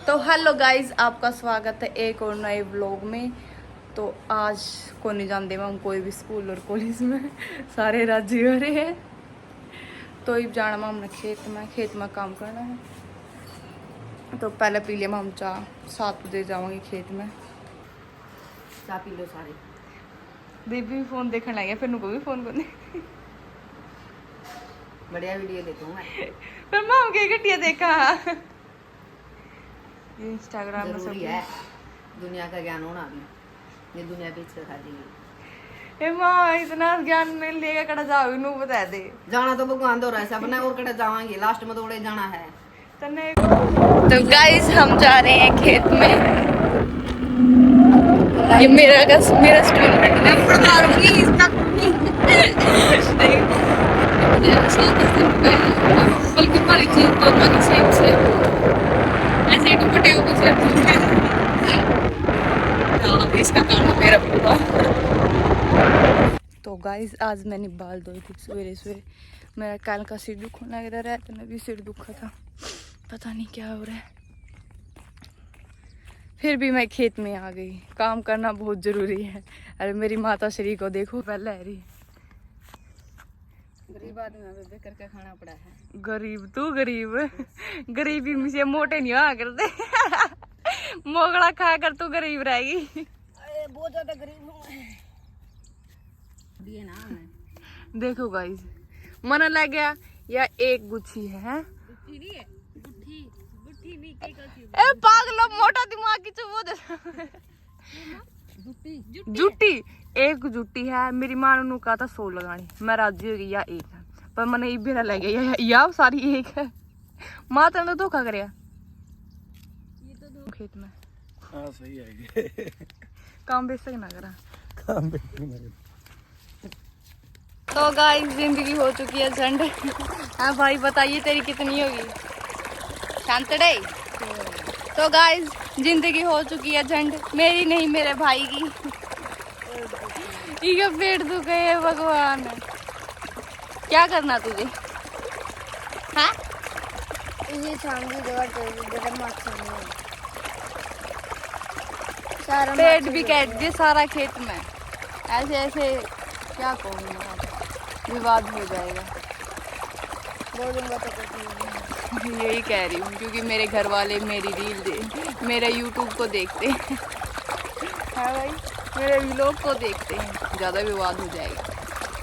तो hello guys, आपका स्वागत है एक और नए व्लॉग में। तो आज को नहीं जानते हम कोई भी स्कूल और कॉलेज में सारे राजी हो रहे हैं। तो अब जाना हमने खेत में काम करना है। तो पहले पी लिया हम चाह, 7 बजे जाऊँगी खेत में। चाह पी लो सारे। दीदी भी फोन देखने लगे, फिर उनको भी फोन करने बढ़िया वीडियो लेता हूँ मैं। फिर मैं के घटिया देखा इंस्टाग्राम में सब है दुनिया का ज्ञान होना भी, ये दुनिया बेच कर खा देगी। ए माँ इतना ज्ञान मिल लेगा कड़ा जाओ नू बता दे। जाना तो भगवान दो रहा है अपने और कड़ा जावांगे, लास्ट में तो उड़े जाना है। तो गाइस हम जा रहे हैं खेत में। ये मेरा स्टूडेंट इसका काम मेरा पूरा। तो गाइस आज मैंने बाल धोए थे सवेरे सवेरे। मेरा कल का सिर दुखने लग रहा है, तो भी सिर दुखा था, पता नहीं क्या हो रहा है। फिर भी मैं खेत में आ गई। काम करना बहुत जरूरी है। अरे मेरी माता श्री को देखो, पहले है रही गरीब आदमी में करके खाना पड़ा है। गरीब तू गरीब, गरीबी में से मोटे नहीं हुआ करते मोगड़ा खा कर तू गरीब रहेगी। अरे बहुत ज्यादा गरीब हूँ दिए ना मैं। देखो गाइस, मन लग गया या एक गुच्छी है। ए पागलो, मोटा दिमाग की चुप हो दे। जुट्टी एक जुट्टी है। मेरी माँ ने कहा था 100 लगानी, मैं राजी हो गई या एक है, पर मैंने ये भी ना लगे या सारी एक है। माँ तेने तो धोखा करे खेत में। हाँ सही है काम बेच ना करा काम बेच। तो गाइस जिंदगी हो चुकी है झंड। हाँ भाई बताइए तेरी कितनी होगी शांतड़े। तो गाइस जिंदगी हो चुकी है झंड, मेरी नहीं मेरे भाई की। ये पेट दुखे है भगवान। क्या करना तुझे? हाँ ये सामने पेट भी कह दे सारा खेत में। ऐसे ऐसे क्या कहूँगा, विवाद हो जाएगा। बोलूंगा तो कुछ नहीं। यही कह रही हूँ क्योंकि मेरे घर वाले मेरी मेरा यूट्यूब को देखते हैं। हाँ भाई, मेरे व्लॉग को देखते हैं, ज़्यादा विवाद हो जाएगा,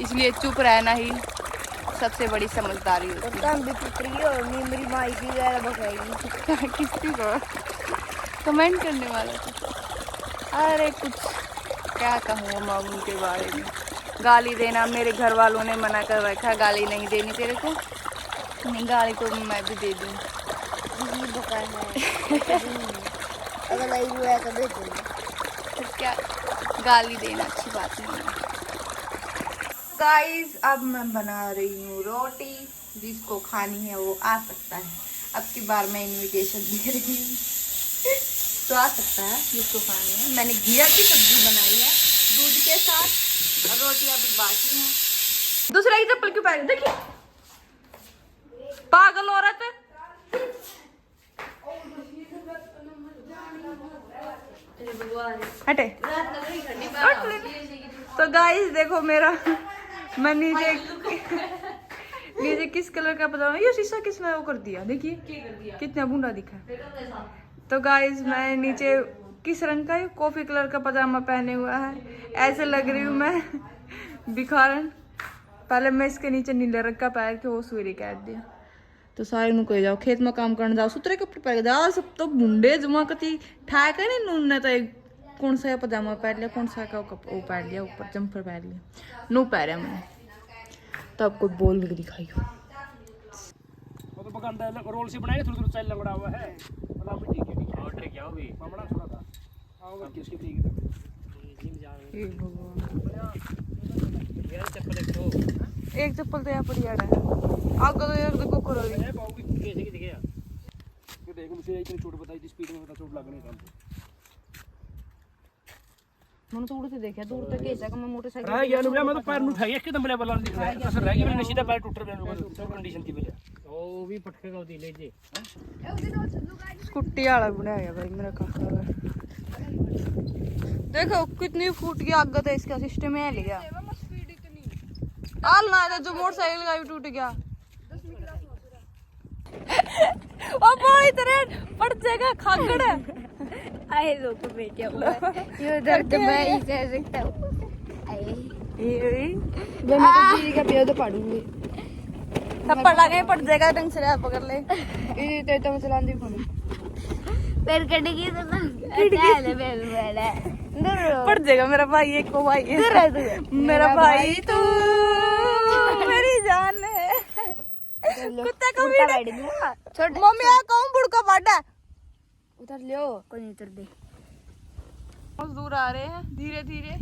इसलिए चुप रहना ही सबसे बड़ी समझदारी होती है। मेरी माई की ज़्यादा बकाएगी। किसकी को कमेंट करने वाला था। अरे कुछ क्या कहूँ मैं उनके बारे में। गाली देना मेरे घर वालों ने मना कर रखा, गाली नहीं देनी तेरे को। नहीं गाली तो मैं भी दे दूँ। अगर नहीं हुआ तो भेज दूँगा। तो क्या गाली देना अच्छी बात नहीं है। गाइस अब मैं बना रही हूँ रोटी, जिसको खानी है वो आ सकता है। अब की बार मैं इनविटेशन दे रही हूँ तो आ सकता है जिसको खानी है। मैंने घिया की सब्जी बनाई है दूध के साथ, और रोटी अभी बाकी है। दूसरा की चप्पल क्यों पहन, देखिए पागल औरत। हटे। तो गाइस देखो मेरा, मैं नीचे किस कलर का पजामा, ये शीशा किसने वो कर दिया, देखिए कितना बूढ़ा दिखा। तो गाइस मैं नीचे किस रंग का, कॉफी कलर का पजामा पहने हुआ है। ऐसे लग रही हूँ मैं भिखारन। पहले मैं इसके नीचे नीले रंग का पहन के वो सूर्य काट दिया। तो सारे नु कह जाओ खेत में काम करने जाओ, सुतरे कपड़े पहन जाओ। सब तो मुंडे जमा कती ठाक है नहीं नून ने तो कौन सा पजामा पहन लिया, कौन सा का वो पहन लिया, ऊपर जम्पर पहन लिया, नू पहना मैंने। तो आपको बोल के दिखाई हो वो तो पकांदा रोल से बनाए थोड़ा थोड़ा चाय लगड़ा हुआ है। मतलब भी ठीक है ऑर्डर क्या हो भी मामला थोड़ा था आओगे किसकी ठीक है जिम जाएंगे। हे भगवान, यार चप्पल एक तो एक चप्पल तो यहाँ पर यार है। आगे तो यार देखो करो है पाऊंगी कैसे की दिखे यार। ये देखो मुझे इतनी छोट बताई थी, स्पीड में पता चोट लगने का मैंने तो उड़ते देखा दूर तक कैसा कि मैं मोटरसाइकिल रह गया मैं तो पैर उठा गया एकदम बले बला दिख रहा है। असर रह गया मैंने सीधा पैर टूट रहा है कंडीशन की वजह। ਉਹ ਵੀ ਪਟਕੇ ਕਾ ਉਹਦੀ ਲੈ ਜੇ स्कूटी वाला बनाया भाई मेरा काका का। देखो कितनी फूट की आगत है, इसका सिस्टम है लिया आल ना था जो मोटरसाइकिल का भी टूट गया। और बड़ी तरह पड़ जाएगा खागड़ है। आए लोग बेटे ये दर्द मैं ही सह सकता हूँ। जब मैं तो का पेड़ तो पढ़ूंगी थप्पड़ लगे पड़ जाएगा, ढंग से रहा पकड़ ले। ये तो मैं चलाती हूँ पैर कटेगी तो ना ले पैर मेरा पड़ जाएगा मेरा भाई, एक को भाई है मेरा भाई तू मेरी जान है। कुत्ते को भी छोड़ मम्मी आ कहूं बुड़का बाटा उतर लियो कोई नहीं उतर दे। मजदूर आ रहे हैं धीरे धीरे,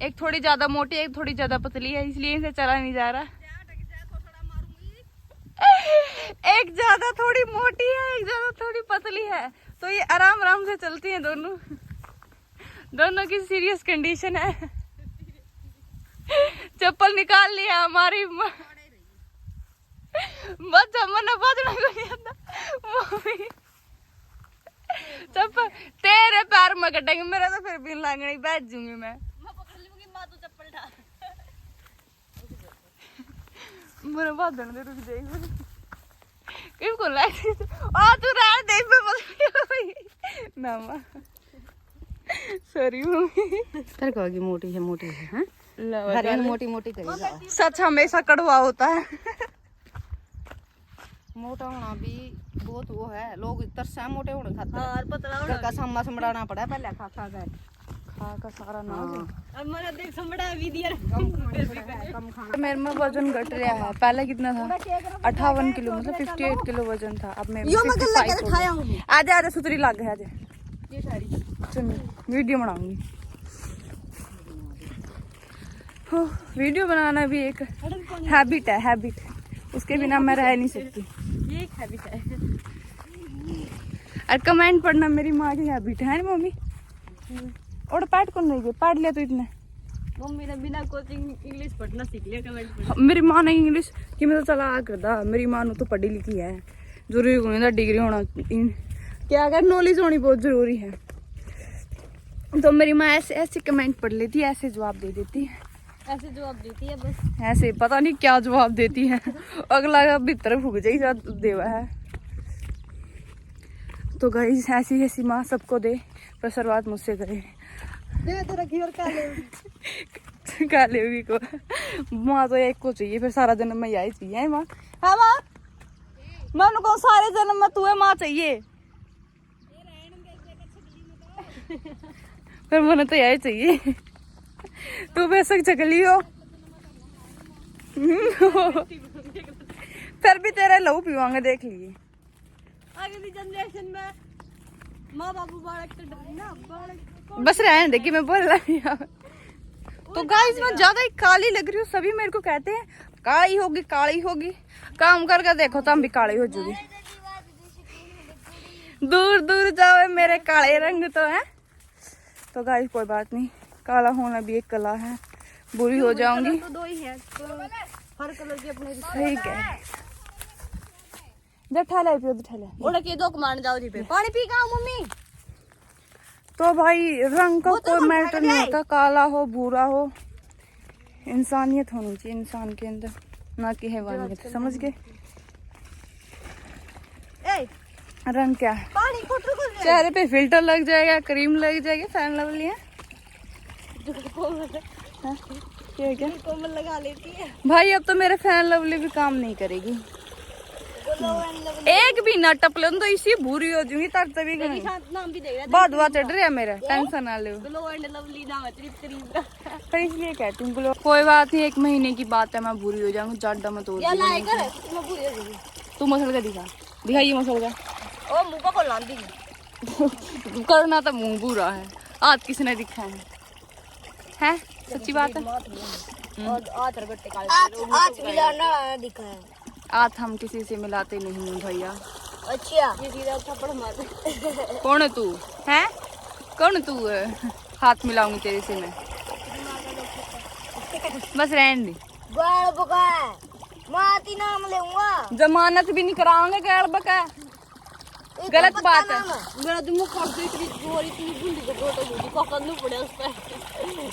एक थोड़ी ज्यादा मोटी एक थोड़ी ज्यादा पतली है, इसलिए इनसे चला नहीं जा रहा। एक ज्यादा थोड़ी मोटी है एक ज्यादा थोड़ी पतली है, तो ये आराम आराम से चलती हैं दोनों। दोनों की सीरियस कंडीशन है। चप्पल निकाल लिया हमारी बच्चा मना बाजना को नहीं आता। मम्मी चप्पल तेरे पैर में कटेंगे, मेरा तो फिर भी लगनी बैठ जूंगी मैं मेरा बादन दे रुक जाएगी किसको लाइट आ तू रह दे पे बस ना मां सॉरी मम्मी तेरे को की मोटी है हैं हरियाण मोटी मोटी करेगा। सच हमेशा कड़वा होता है। मोटा होना भी बहुत वो है, लोग तरसा मोटे होने खाते हैं। और पतला का सम्मा समड़ाना पड़ा पहले खा का सारा ना हमारा देख समड़ा भी दिया कम खाना। मेरे में वजन घट रहा है, पहले कितना था 58 किलो मतलब 58 किलो वजन था, अब मैं 55 खाया हूं। आजा आजा सुतरी लग गया आजा ये सारी चल वीडियो बनाऊंगी। हो वीडियो बनाना भी एक हैबिट है, हैबिट, उसके बिना मैं रह नहीं सकती। ये एक हैबिट है। और कमेंट पढ़ना मेरी माँ की हैबिट है ना मम्मी। और पाठ कौन नहीं गया, पढ़ लिया तो इतने मम्मी ने बिना कोचिंग इंग्लिश पढ़ना सीख लिया कमेंट। मेरी माँ ने इंग्लिश कि मैं तो चला करदा, मेरी माँ तो पढ़ी लिखी है, जरूरी नहीं था डिग्री होना, क्या अगर नॉलेज होनी बहुत जरूरी है। तो मेरी माँ ऐसे ऐसे कमेंट पढ़ लेती है, ऐसे जवाब दे देती है, ऐसे जवाब देती है बस, ऐसे पता नहीं क्या जवाब देती है। अगला का भीतर फूक जाएगा देवा है। तो गाइस ऐसी ऐसी माँ सबको दे, पर शुरुआत मुझसे करे। काले भी को माँ तो एक को चाहिए, फिर सारा जन्म में यही चाहिए माँ। हाँ माँ मैं उनको सारे जन्म में तू है माँ चाहिए, फिर मैंने तो यही चाहिए। तू बेशक चकली हो फिर भी तेरा लहू पीवांगे, देख लिए अगली जनरेशन में माँ बाबू बालक तो डरना बालक। बस रहने दे कि मैं बोल रही हूँ। तो गाइस मैं ज्यादा ही काली लग रही हूँ, सभी मेरे को कहते हैं काली होगी काली होगी, काम करके देखो तुम भी काली हो जाओगी। दूर दूर जाओ मेरे काले रंग तो है। तो गाइस कोई बात नहीं, काला होना भी एक कला है, बुरी हो जाऊंगी तो दो ही है, तो हर कलर की अपने ठीक है। जब ठहला पियो तो ठहला ओड़ा के दो कमान जाओ जी पे पानी पी का मम्मी। तो भाई रंग का कोई मैटर नहीं होता, काला हो भूरा हो, इंसानियत होनी चाहिए इंसान के अंदर, ना कि हैवानियत, समझ गए। रंग क्या है, चेहरे पे फिल्टर लग जाएगा, क्रीम लग जाएगी, फैन लवली है क्या क्या कोमल लगा लेती है भाई। अब तो मेरे फैन लवली भी काम नहीं करेगी, एक भी ना टपले तो इसी भूरी हो जाऊंगी तर तभी नाम भी देगा बहुत दुआ चढ़ रहा है मेरा, टेंशन ना लो। ग्लो एंड लवली नाम है करीब का, पर इसलिए कहती हूँ ग्लो। कोई बात नहीं, 1 महीने की बात है, मैं भूरी हो जाऊंगी, ज्यादा मत हो या लाए कर मैं पूरी हो गई। तू मसल का दिखा ये मसल का ओ मुंह को लांदी करना तो मुंह बुरा है, आज किसने दिखा है सच्ची बात है। और आज रगट्टे काले आज मिलाना दिखा है, आज हम किसी से मिलाते नहीं हैं भैया। अच्छा ये सीधा थप्पड़ मार। कौन है तू, हैं कौन है तू, हाथ मिलाऊंगी तेरे से मैं, बस रहने दे। माती नाम लेऊंगा। जमानत भी नहीं कराओगे गैर बका, गलत बात है। मेरा दिमाग कर दे इतनी गोरी इतनी गुंडी का फोटो मुझे कोकन नु पड़े उस पे।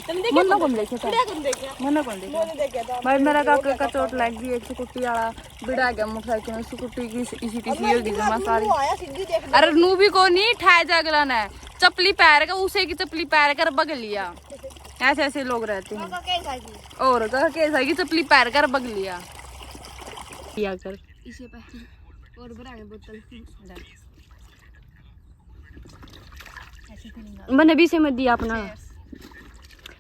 तुम देखे मन्ना कौन देखे था? क्या कौन देखे? मन्ना कौन देखे? मैंने देखा था। भाई मेरा काका का चोट लग गई, एक स्कूटी वाला बिड़ा गया मोटरसाइकिल में, स्कूटी की इसी की होगी जमा सारी। वो आया सीधी देख। अरे नू भी को नहीं ठाए जागला ने चपली पैर का, उसे की चपली पैर कर बग लिया। ऐसे ऐसे लोग रहते हैं। तो कैसा की और कैसा की चपली पैर कर बग लिया किया कर। इसे पे और भरा के बोतल मैंने भी से मत दिया अपना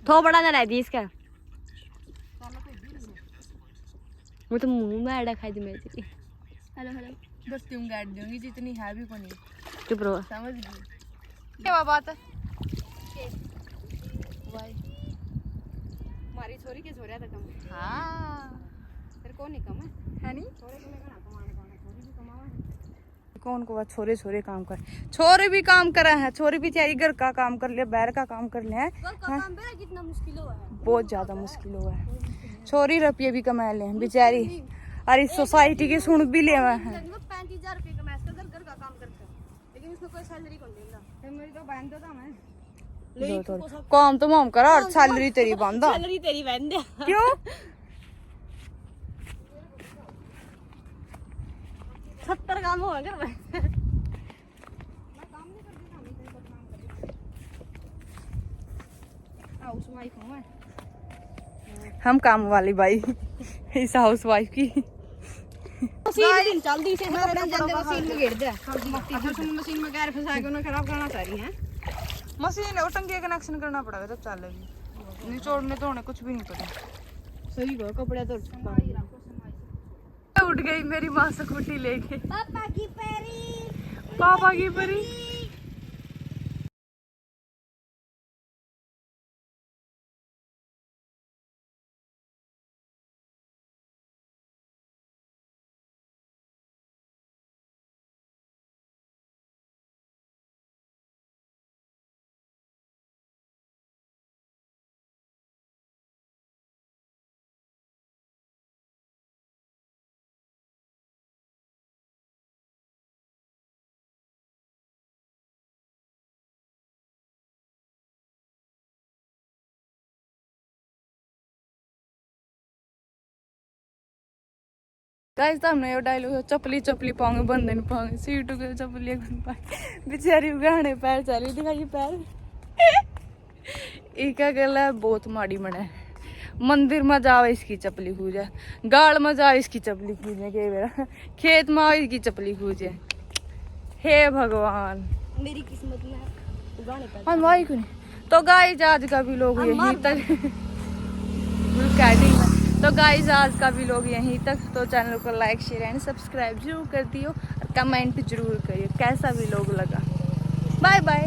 थो बड़ा ना रह दी इसका। वो तो मुंह में ऐडा खाई दी मेरी। हेलो हेलो बस तुम गाड़ दूंगी जितनी है भी को नहीं चुप रहो। समझ गई क्या बात है। हमारी छोरी के छोरिया था कम। हाँ तेरे को नहीं कम है नहीं छोरे को मैं कहां कमाने कौन छोरी भी कमावा। कौन को बात छोरे छोरे काम कर, छोरे भी काम करा है, छोरे बेचारी घर का काम कर लिया, बैर का काम कर लिया है। काम बेरा कितना मुश्किल हुआ है। बहुत ज्यादा मुश्किल हुआ है। छोरी रुपये भी कमा ले बेचारी, अरे सोसाइटी के सुन भी ले हैं। 35,000 रुपए कमा इसका घर घर का काम करके, लेकिन इसमें कोई सैलरी कौन देगा। मेरी तो बहन तो था मैं काम तो माम करा और सैलरी तेरी बंद है। सैलरी तेरी बहन दे। क्यों 70 काम हुआ कर मैं हाउस वाइफ हूं मैं। हम काम वाली बाई इस हाउस वाइफ की। मशीन चलती से ना बड़ा जल्दी मशीन में घेर दे। मशीन में गैर फंसा के उन्हें खराब करना चाह रही है। मशीन और टंकी का कनेक्शन करना पड़ेगा तब चलेगी, निचोड़ने तोड़ने कुछ भी नहीं पड़ेगा। सही को कपड़े तो उठ गई मेरी माँ स्कूटी लेके, पापा की पैरी पापा की परी। गाइस तो हमने ये डायलॉग चपली चपली पाऊंगे बंदे नहीं पाऊंगे, सीटों के चपली बेचारी गाने पैर चली दिखाई पैर। इका गला बहुत माड़ी मने, मंदिर में जाओ इसकी चपली खूजे, गाड़ में जाओ इसकी चपली खूजे, के बेरा खेत में आओ इसकी चपली खूजे। हे भगवान मेरी किस्मत में गाने पर हम भाई को नहीं। तो गाइस आज का भी लोग यहीं तक तो गाइस आज का भी लोग यहीं तक। तो चैनल को लाइक शेयर एंड सब्सक्राइब जरूर कर दियो और कमेंट जरूर करिए कैसा भी लोग लगा। Bye bye.